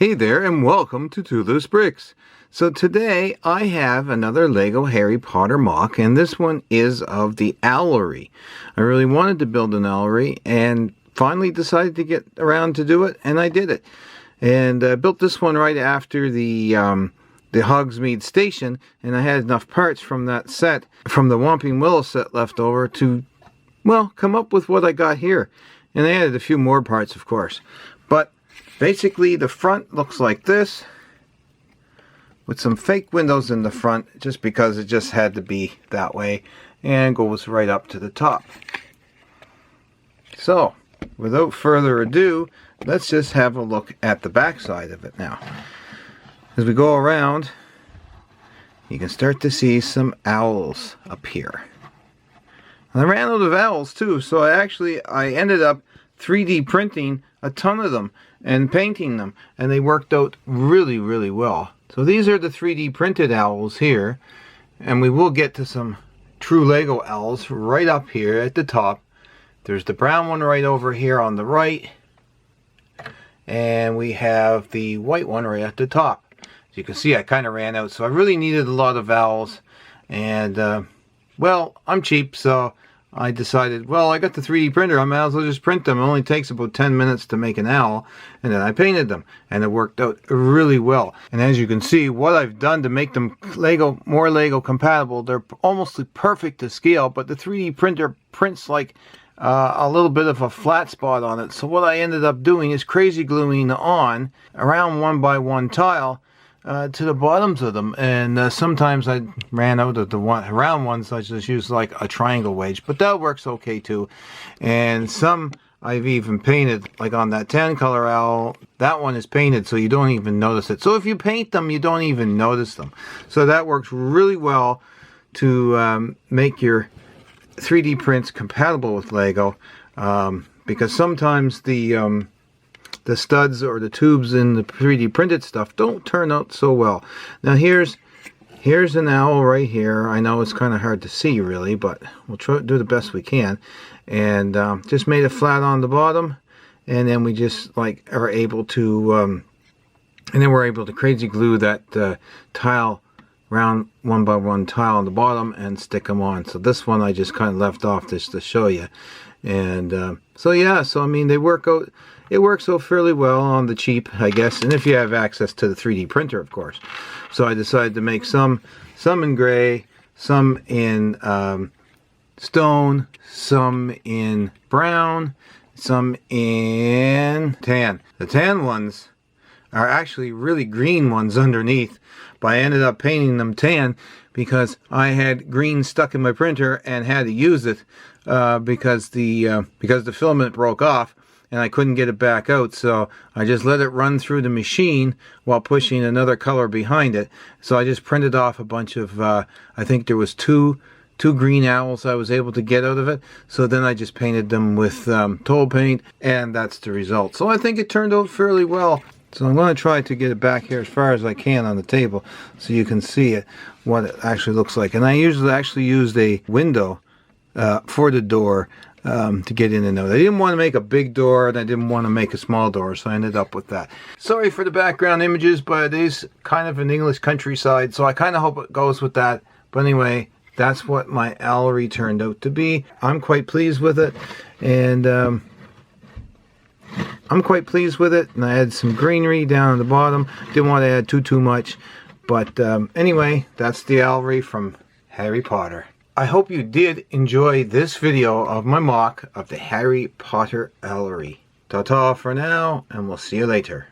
Hey there, and welcome to Twoloosebricks. So today I have another Lego Harry Potter MOC, and this one is of the Owlery. I really wanted to build an Owlery and finally decided to get around to do it, and I did it. And I built this one right after the Hogsmeade station, and I had enough parts from that set, from the Whomping Willow set left over to, well, come up with what I got here. And I added a few more parts, of course. But basically, the front looks like this, with some fake windows in the front, just because it just had to be that way, and goes right up to the top. So, without further ado, let's just have a look at the back side of it now. As we go around, you can start to see some owls up here. And I ran out of owls too, so I ended up 3D printing a ton of them and painting them, and they worked out really, really well. So these are the 3D printed owls here, and we will get to some true Lego owls right up here at the top. There's the brown one right over here on the right, and we have the white one right at the top. As you can see, I kind of ran out, so I really needed a lot of owls, and well, I'm cheap, so I decided, well, I got the 3D printer, I might as well just print them. It only takes about 10 minutes to make an owl, and then I painted them, and it worked out really well. And as you can see, what I've done to make them more Lego compatible, they're almost perfect to scale, but the 3D printer prints like a little bit of a flat spot on it. So what I ended up doing is crazy gluing on around 1x1 tile to the bottoms of them, and sometimes I ran out of the round ones, so I just used like a triangle wedge, but that works okay too. And some I've even painted, like on that tan color owl, that one is painted so you don't even notice it. So if you paint them, you don't even notice them. So that works really well to make your 3D prints compatible with Lego, because sometimes the studs or the tubes in the 3D printed stuff don't turn out so well. Now here's an owl right here. I know it's kind of hard to see really, but we'll try to do the best we can. And just made it flat on the bottom, and then we just like are able to, and then we're able to crazy glue that tile, round 1x1 tile on the bottom, and stick them on. So this one I just kind of left off just to show you. And so yeah, so I mean they work out. It works out fairly well on the cheap, I guess, and if you have access to the 3D printer, of course. So I decided to make some in gray, some in stone, some in brown, some in tan. The tan ones are actually really green ones underneath, but I ended up painting them tan because I had green stuck in my printer and had to use it because the filament broke off and I couldn't get it back out, so I just let it run through the machine while pushing another color behind it. So I just printed off a bunch of, I think there was two green owls I was able to get out of it. So then I just painted them with Toll paint, and that's the result. So I think it turned out fairly well. So I'm going to try to get it back here as far as I can on the table so you can see it, what it actually looks like. And I usually actually used a window for the door to get in and out. I didn't want to make a big door, and I didn't want to make a small door, so I ended up with that. Sorry for the background images, but it is kind of an English countryside, so I kind of hope it goes with that. But anyway, that's what my Owlery turned out to be. I'm quite pleased with it, and and I had some greenery down at the bottom. Didn't want to add too much, but anyway, that's the Owlery from Harry Potter. I hope you did enjoy this video of my MOC of the Harry Potter Owlery. Ta-ta for now, and we'll see you later.